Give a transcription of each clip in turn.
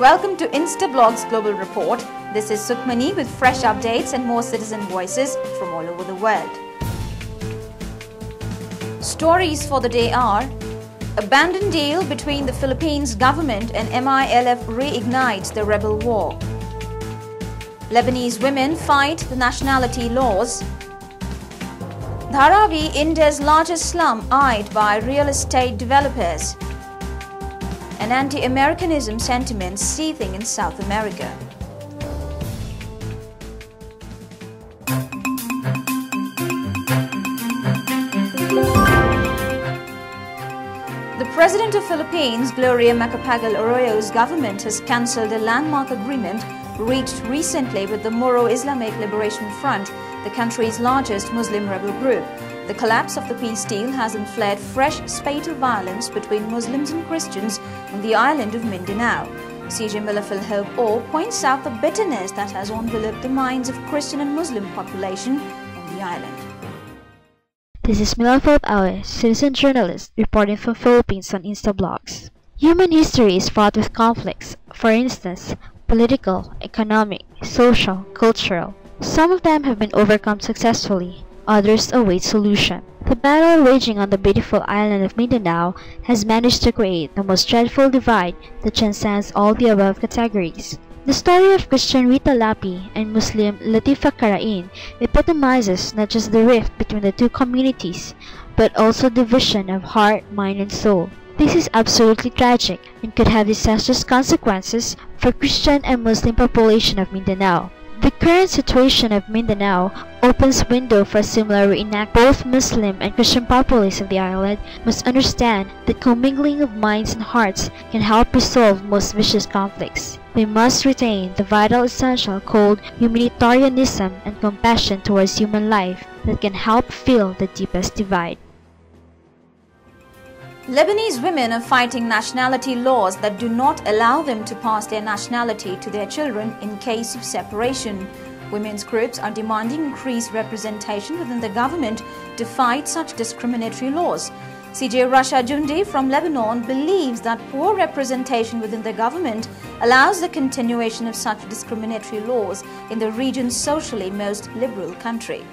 Welcome to Instablog's Global Report. This is Sukhmani with fresh updates and more citizen voices from all over the world. Stories for the day are: abandoned deal between the Philippines government and MILF reignites the rebel war. Lebanese women fight the nationality laws. Dharavi, India's largest slum, eyed by real estate developers. And anti-Americanism sentiments seething in South America. The President of Philippines, Gloria Macapagal-Arroyo's government has cancelled a landmark agreement reached recently with the Moro Islamic Liberation Front, the country's largest Muslim rebel group. The collapse of the peace deal has inflared fresh spate of violence between Muslims and Christians on the island of Mindanao. CJ Milafil Hope O points out the bitterness that has enveloped the minds of Christian and Muslim population on the island. This is Milafil Awe, citizen journalist, reporting from Philippines on Instablogs. Human history is fraught with conflicts, for instance, political, economic, social, cultural. Some of them have been overcome successfully. Others await solution. The battle raging on the beautiful island of Mindanao has managed to create the most dreadful divide that transcends all the above categories. The story of Christian Rita Lapi and Muslim Latifah carain epitomizes not just the rift between the two communities, but also division of heart, mind, and soul. This is absolutely tragic and could have disastrous consequences for Christian and Muslim population of Mindanao. The current situation of Mindanao opens window for a similar reenactment. Both Muslim and Christian populace of the island must understand that commingling of minds and hearts can help resolve most vicious conflicts. They must retain the vital essential called humanitarianism and compassion towards human life that can help fill the deepest divide. Lebanese women are fighting nationality laws that do not allow them to pass their nationality to their children in case of separation. Women's groups are demanding increased representation within the government to fight such discriminatory laws. CJ Rasha Jundi from Lebanon believes that poor representation within the government allows the continuation of such discriminatory laws in the region's socially most liberal country.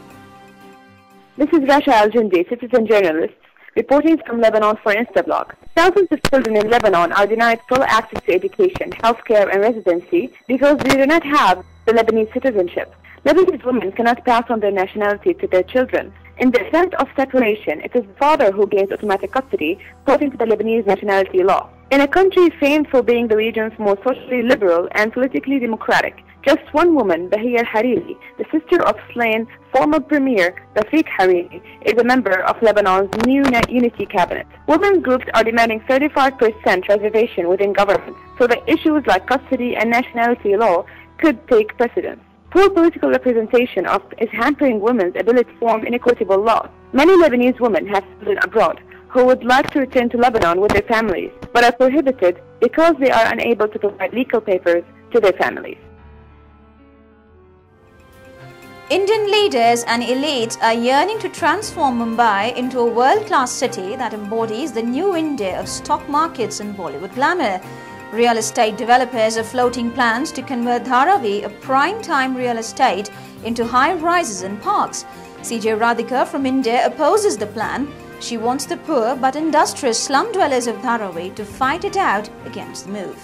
This is Rasha Al-Jundi, citizen journalist, reporting from Lebanon for Instablog. Thousands of children in Lebanon are denied full access to education, healthcare, and residency because they do not have the Lebanese citizenship. Lebanese women cannot pass on their nationality to their children. In the event of separation, it is the father who gains automatic custody, according to the Lebanese nationality law. In a country famed for being the region's most socially liberal and politically democratic, just one woman, Bahia Hariri, the sister of slain former premier Rafiq Hariri, is a member of Lebanon's new unity cabinet. Women's groups are demanding 35% reservation within government, so that issues like custody and nationality law could take precedence. Poor political representation is hampering women's ability to form inequitable laws. Many Lebanese women have children abroad who would like to return to Lebanon with their families, but are prohibited because they are unable to provide legal papers to their families. Indian leaders and elites are yearning to transform Mumbai into a world-class city that embodies the new India of stock markets and Bollywood glamour. Real estate developers are floating plans to convert Dharavi, a prime-time real estate, into high-rises and parks. CJ Radhika from India opposes the plan. She wants the poor but industrious slum dwellers of Dharavi to fight it out against the move.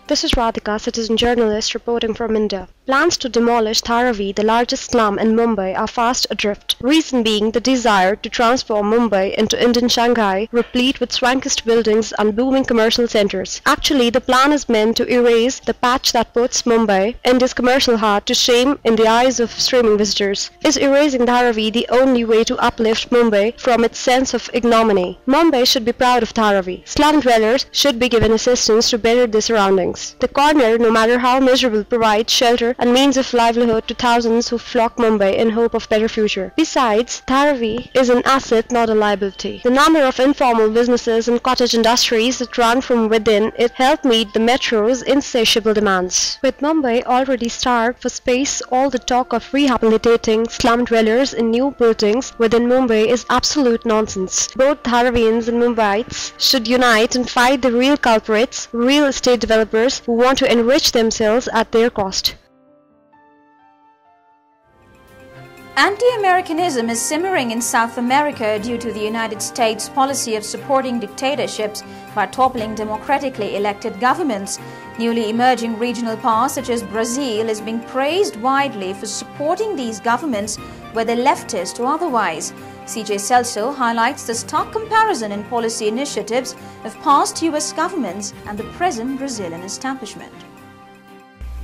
This is Radhika, citizen journalist, reporting from India. Plans to demolish Dharavi, the largest slum in Mumbai, are fast adrift. Reason being the desire to transform Mumbai into Indian Shanghai, replete with swankest buildings and booming commercial centers. Actually, the plan is meant to erase the patch that puts Mumbai, India's commercial heart, to shame in the eyes of streaming visitors. Is erasing Dharavi the only way to uplift Mumbai from its sense of ignominy? Mumbai should be proud of Dharavi. Slum dwellers should be given assistance to better their surroundings. The corner, no matter how miserable, provides shelter and means of livelihood to thousands who flock Mumbai in hope of better future. Besides, Dharavi is an asset, not a liability. The number of informal businesses and cottage industries that run from within it help meet the metro's insatiable demands. With Mumbai already starved for space, all the talk of rehabilitating slum dwellers in new buildings within Mumbai is absolute nonsense. Both Dharavians and Mumbaites should unite and fight the real culprits, real estate developers others who want to enrich themselves at their cost. Anti-Americanism is simmering in South America due to the United States' policy of supporting dictatorships by toppling democratically elected governments. Newly emerging regional powers such as Brazil is being praised widely for supporting these governments, whether leftist or otherwise. CJ Celso highlights the stark comparison in policy initiatives of past US governments and the present Brazilian establishment.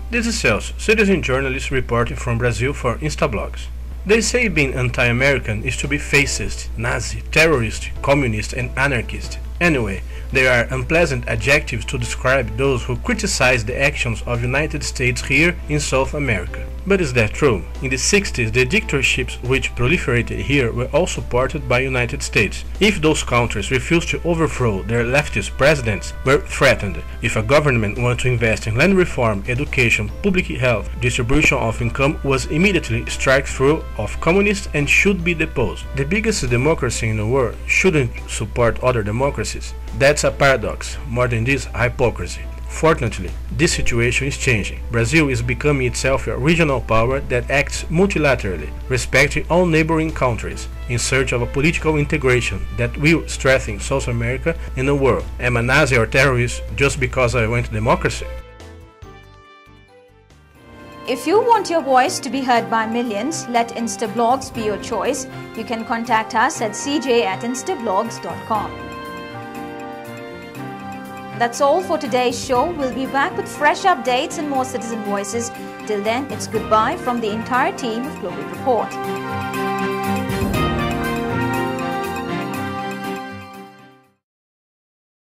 This is Celso, citizen journalist reporting from Brazil for Instablogs. They say being anti-American is to be fascist, Nazi, terrorist, communist and anarchist. Anyway, there are unpleasant adjectives to describe those who criticize the actions of United States here in South America. But is that true? In the 60s, the dictatorships which proliferated here were all supported by United States. If those countries refused to overthrow their leftist presidents, were threatened. If a government wanted to invest in land reform, education, public health, distribution of income was immediately struck through of communists and should be deposed. The biggest democracy in the world shouldn't support other democracies. That's a paradox, more than this, hypocrisy. Fortunately, this situation is changing. Brazil is becoming itself a regional power that acts multilaterally, respecting all neighboring countries, in search of a political integration that will strengthen South America and the world. Am a Nazi or terrorist just because I want democracy? If you want your voice to be heard by millions, let Instablogs be your choice. You can contact us at cj@instablogs.com. That's all for today's show. We'll be back with fresh updates and more citizen voices. Till then, it's goodbye from the entire team of Global Report.